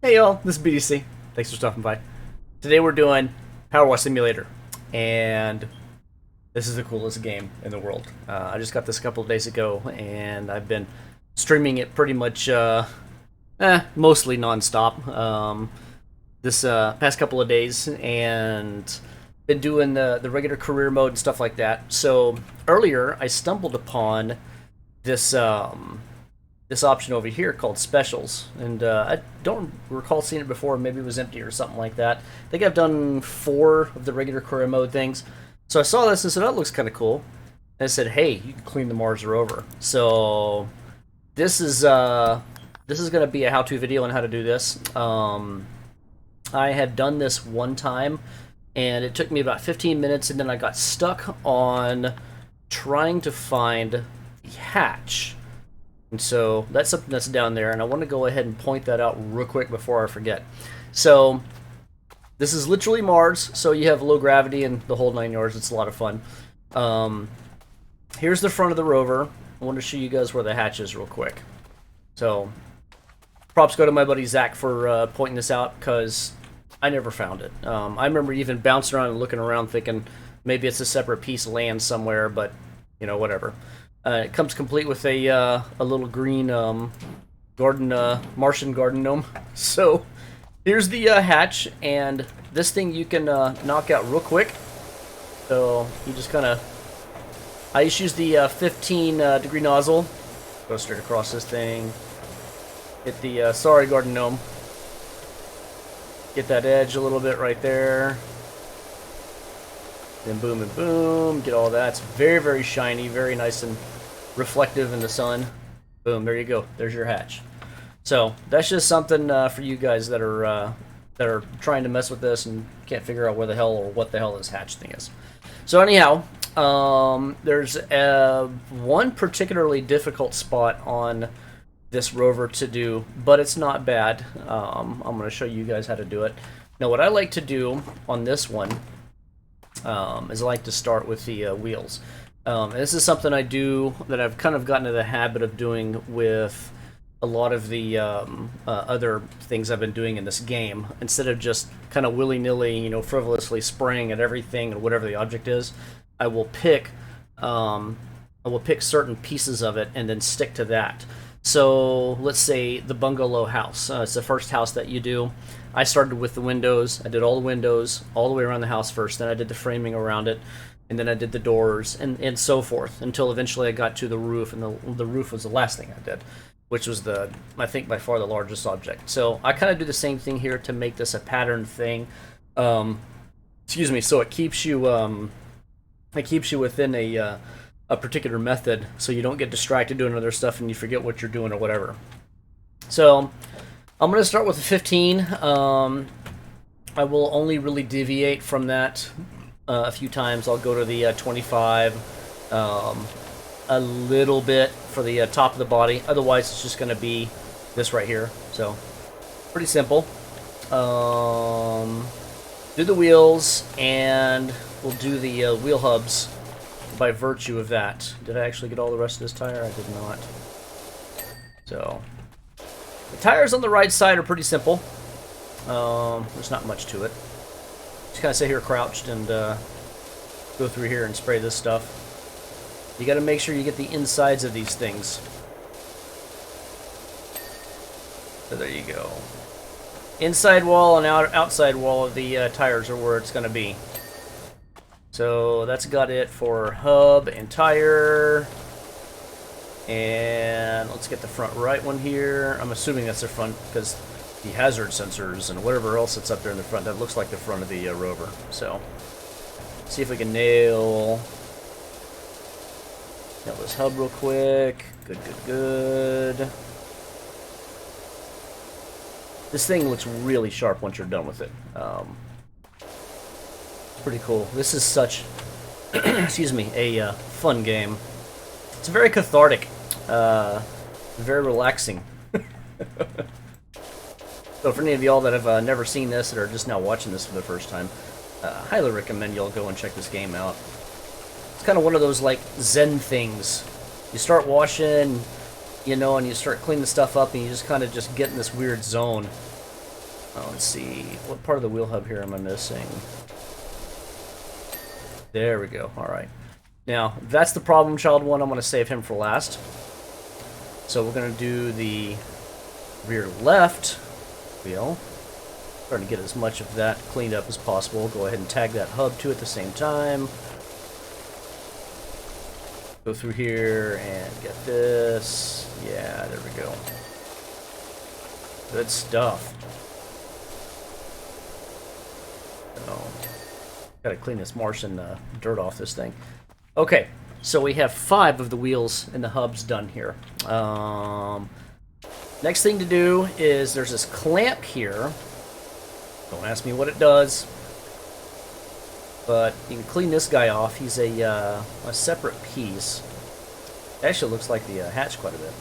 Hey y'all, this is BDC. Thanks for stopping by. Today we're doing PowerWash Simulator, and this is the coolest game in the world. I just got this a couple of days ago, and I've been streaming it pretty much, mostly nonstop. This past couple of days, and been doing the regular career mode and stuff like that. So earlier, I stumbled upon this this option over here called specials, and I don't recall seeing it before. Maybe it was empty or something like that. I think I've done 4 of the regular career mode things. So I saw this and said, "That looks kind of cool." And I said, "Hey, you can clean the Mars Rover." So this is going to be a how-to video on how to do this. I had done this one time, and it took me about 15 minutes, and then I got stuck on trying to find the hatch. And so that's something that's down there, and I want to go ahead and point that out real quick before I forget. So this is literally Mars, so you have low gravity and the whole 9 yards. It's a lot of fun. Here's the front of the rover. I want to show you guys where the hatch is real quick. So props go to my buddy Zach for pointing this out, because I never found it. I remember even bouncing around and looking around thinking maybe it's a separate piece of land somewhere, but, you know, whatever. It comes complete with a little green garden, Martian garden gnome. So here's the hatch, and this thing you can knock out real quick. So you just kind of, I just use the 15 degree nozzle, go straight across this thing, hit the sorry garden gnome, get that edge a little bit right there. Then boom and boom, get all that. It's very, very shiny, very nice and reflective in the sun. Boom, there you go. There's your hatch. So that's just something for you guys that are trying to mess with this and can't figure out where the hell or what the hell this hatch thing is. So anyhow, there's one particularly difficult spot on this rover to do, but it's not bad. I'm going to show you guys how to do it. Now, what I like to do on this one is I like to start with the wheels. And this is something I do that I've kind of gotten into the habit of doing with a lot of the other things I've been doing in this game. Instead of just kind of willy-nilly, you know, frivolously spraying at everything and whatever the object is, I will pick certain pieces of it and then stick to that. So let's say the bungalow house. It's the first house that you do. I started with the windows. I did all the windows all the way around the house first. Then I did the framing around it. And then I did the doors and so forth until eventually I got to the roof. And the roof was the last thing I did, which was I think by far the largest object. So I kind of do the same thing here to make this a pattern thing. Excuse me. So it keeps you within a particular method, so you don't get distracted doing other stuff and you forget what you're doing or whatever. So I'm going to start with the 15. I will only really deviate from that a few times. I'll go to the 25 a little bit for the top of the body. Otherwise, it's just going to be this right here. So pretty simple. Do the wheels, and we'll do the wheel hubs by virtue of that. Did I actually get all the rest of this tire? I did not. So the tires on the right side are pretty simple. There's not much to it. Just kind of sit here crouched and go through here and spray this stuff. You got to make sure you get the insides of these things. So there you go. Inside wall and outside wall of the tires are where it's going to be. So that's got it for hub and tire. And let's get the front right one here. I'm assuming that's the front because the hazard sensors and whatever else that's up there in the front, that looks like the front of the rover. So see if we can nail this hub real quick. Good, good, good. This thing looks really sharp once you're done with it. Pretty cool. This is such, excuse me, a fun game. It's very cathartic, very relaxing. So for any of y'all that have never seen this, that are just now watching this for the first time, highly recommend y'all go and check this game out. It's kind of one of those like Zen things. You start washing, you know, and you start cleaning stuff up, and you just kind of just get in this weird zone. Let's see, what part of the wheel hub here am I missing? There we go. All right. Now, that's the problem child one. I'm going to save him for last. So we're going to do the rear left wheel. Trying to get as much of that cleaned up as possible. Go ahead and tag that hub too at the same time. Go through here and get this. Yeah, there we go. Good stuff. Gotta clean this Martian dirt off this thing. Okay, so we have 5 of the wheels and the hubs done here. Next thing to do is there's this clamp here. Don't ask me what it does, but you can clean this guy off. He's a separate piece. It actually looks like the hatch quite a bit.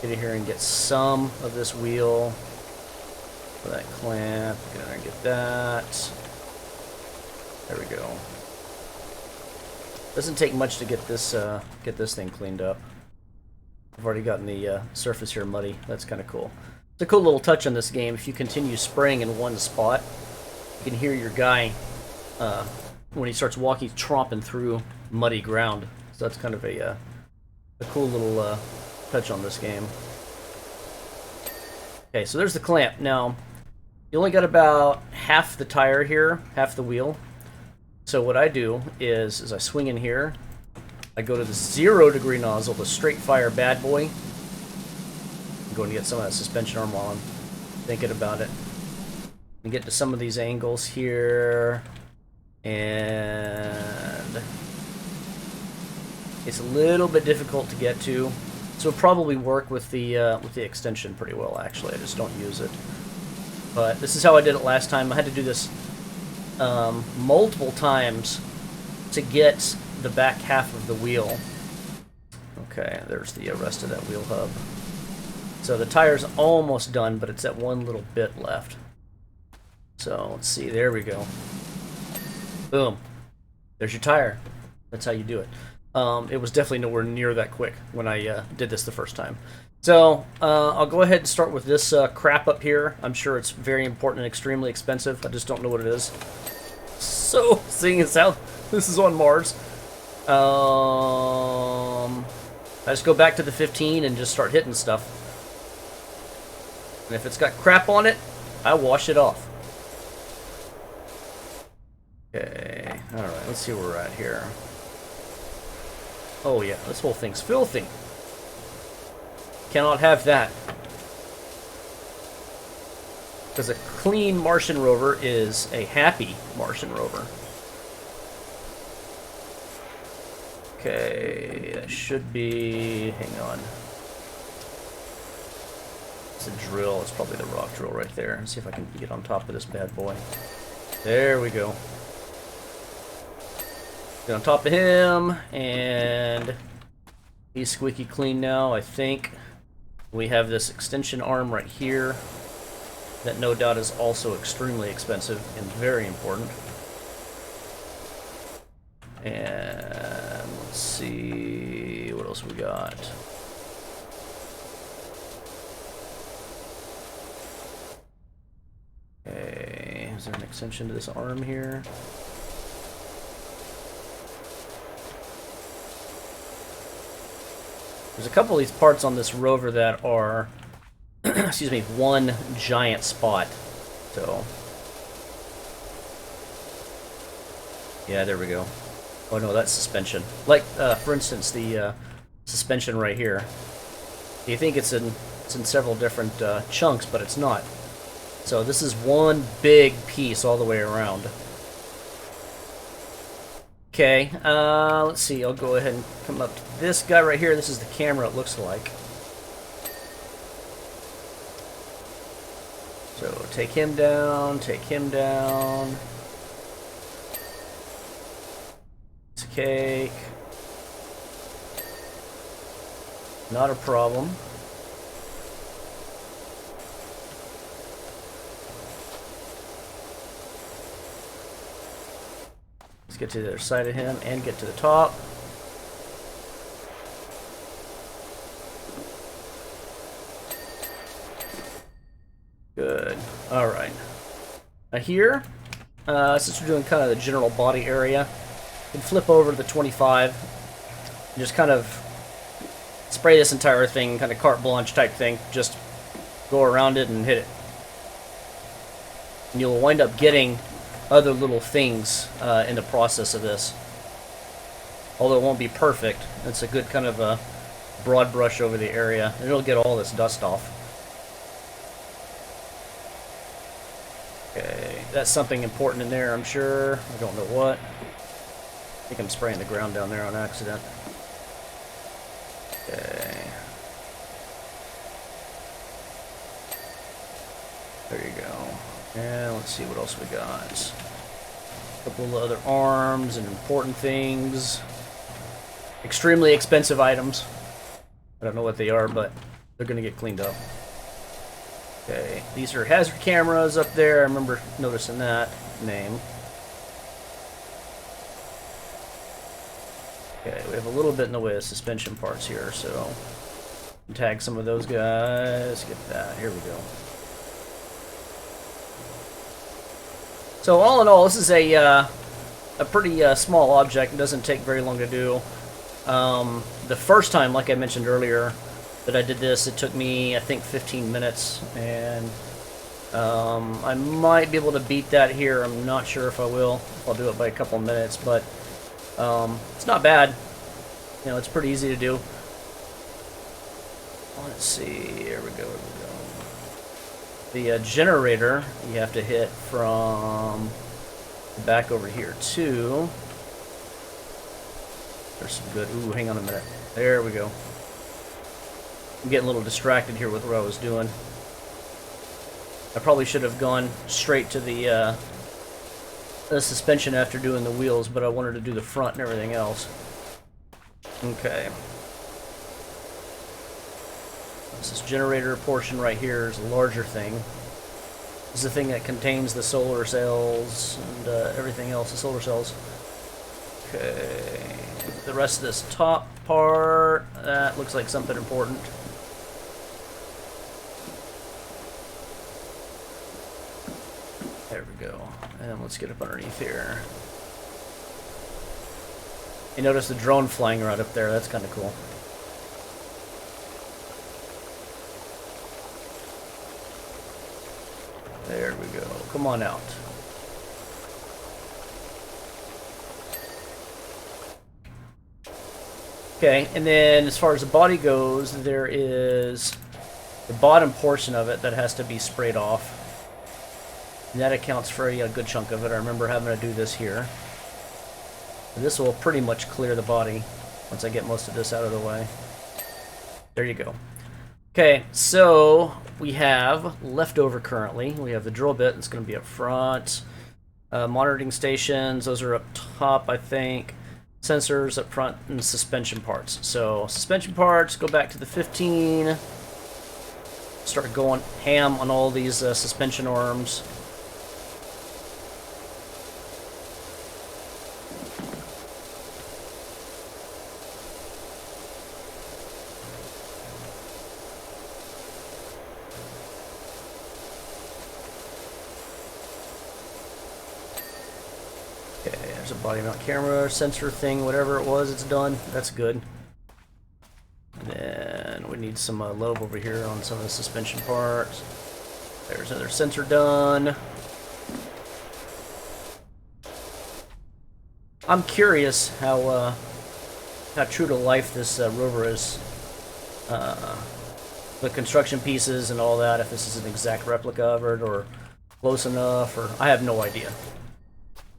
Get in here and get some of this wheel for that clamp. Get in there and get that. There we go. Doesn't take much to get this thing cleaned up. I've already gotten the surface here muddy. That's kind of cool. It's a cool little touch on this game. If you continue spraying in one spot, you can hear your guy when he starts walking, tromping through muddy ground. So that's kind of a cool little touch on this game. Okay, so there's the clamp. Now, you only got about half the tire here, half the wheel. So what I do is, as I swing in here, I go to the 0-degree nozzle, the straight fire bad boy. I'm going to get some of that suspension arm while I'm thinking about it. And get to some of these angles here. And it's a little bit difficult to get to. So it'll probably work with the extension pretty well, actually. I just don't use it. But this is how I did it last time. I had to do this multiple times to get the back half of the wheel. Okay, there's the rest of that wheel hub. So the tire's almost done, but it's that one little bit left. So let's see, there we go. Boom. There's your tire. That's how you do it. It was definitely nowhere near that quick when I did this the first time. So I'll go ahead and start with this crap up here. I'm sure it's very important and extremely expensive. I just don't know what it is. So, seeing as how this is on Mars, I just go back to the 15 and just start hitting stuff. And if it's got crap on it, I wash it off. Okay, alright, let's see where we're at here. Oh yeah, this whole thing's filthy. Cannot have that. Because a clean Martian rover is a happy Martian rover. Okay, that should be... hang on. It's a drill. It's probably the rock drill right there. Let's see if I can get on top of this bad boy. There we go. Get on top of him, and he's squeaky clean now, I think. We have this extension arm right here. That no doubt is also extremely expensive and very important. And let's see what else we got. Okay, is there an extension to this arm here? There's a couple of these parts on this rover that are excuse me, one giant spot. So, yeah, there we go. Oh no, that's suspension. Like, for instance, the suspension right here. You think it's in several different chunks, but it's not. So this is one big piece all the way around. Okay, let's see. I'll go ahead and come up to this guy right here. This is the camera, it looks like. So take him down, take him down. It's a cake. Not a problem. Let's get to the other side of him and get to the top. Good. All right. Now here, since we're doing kind of the general body area, you can flip over to the 25 and just kind of spray this entire thing, kind of carte blanche type thing. Just go around it and hit it. And you'll wind up getting other little things in the process of this. Although it won't be perfect, it's a good kind of a broad brush over the area, and it'll get all this dust off. Okay, that's something important in there, I'm sure. I don't know what. I think I'm spraying the ground down there on accident. Okay. There you go. And let's see what else we got. A couple of other arms and important things. Extremely expensive items. I don't know what they are, but they're going to get cleaned up. Okay, these are hazard cameras up there. I remember noticing that name. Okay, we have a little bit in the way of suspension parts here, so tag some of those guys. Get that. Here we go. So all in all, this is a pretty small object. It doesn't take very long to do. The first time, like I mentioned earlier, that I did this, it took me, I think, 15 minutes, and I might be able to beat that here. I'm not sure if I will. I'll do it by a couple minutes, but it's not bad. You know, it's pretty easy to do. Let's see. Here we go. The generator you have to hit from the back over here too. There's some good. Ooh, hang on a minute. There we go. I'm getting a little distracted here with what I was doing. I probably should have gone straight to the suspension after doing the wheels, but I wanted to do the front and everything else. Okay. This generator portion right here is a larger thing. This is the thing that contains the solar cells and everything else, the solar cells. Okay. The rest of this top part, that looks like something important. There we go. And let's get up underneath here. You notice the drone flying right up there. That's kind of cool. There we go. Come on out. Okay, and then as far as the body goes, there is the bottom portion of it that has to be sprayed off. And that accounts for a good chunk of it. I remember having to do this here. And this will pretty much clear the body once I get most of this out of the way. There you go. Okay, so we have leftover currently. We have the drill bit that's going to be up front. Monitoring stations, those are up top, I think. Sensors up front, and suspension parts. So suspension parts, go back to the 15. Start going ham on all these suspension arms. Okay, there's a body mount camera, sensor thing, whatever it was, it's done. That's good. And then we need some lobe over here on some of the suspension parts. There's another sensor done. I'm curious how true to life this rover is. The construction pieces and all that, if this is an exact replica of it or close enough, or I have no idea.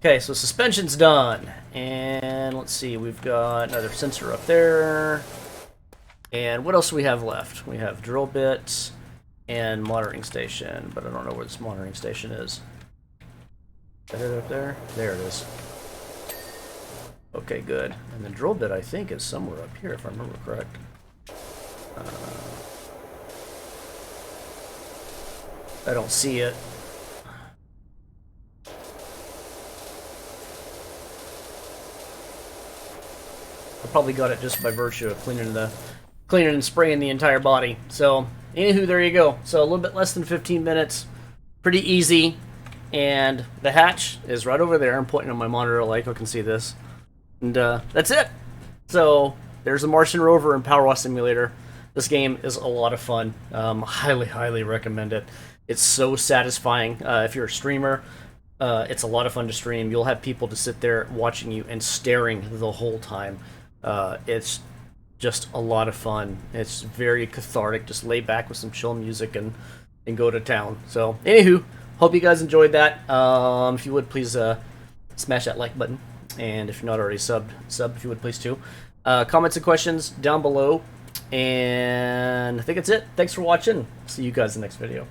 Okay, so suspension's done, and let's see, we've got another sensor up there, and what else do we have left? We have drill bits and monitoring station, but I don't know where this monitoring station is. Is that it up there? There it is. Okay, good. And the drill bit, I think, is somewhere up here, if I remember correct. I don't see it. I probably got it just by virtue of cleaning and spraying the entire body. So anywho, there you go. So a little bit less than 15 minutes. Pretty easy. And the hatch is right over there. I'm pointing on my monitor like I can see this. And that's it. So there's a Martian Rover and PowerWash Simulator. This game is a lot of fun. Highly, highly recommend it. It's so satisfying. If you're a streamer, it's a lot of fun to stream. You'll have people to sit there watching you and staring the whole time. It's just a lot of fun. It's very cathartic. Just lay back with some chill music and go to town. So, anywho, hope you guys enjoyed that. If you would, please smash that like button. And if you're not already sub if you would, please too. Comments and questions down below. And I think that's it. Thanks for watching. See you guys in the next video.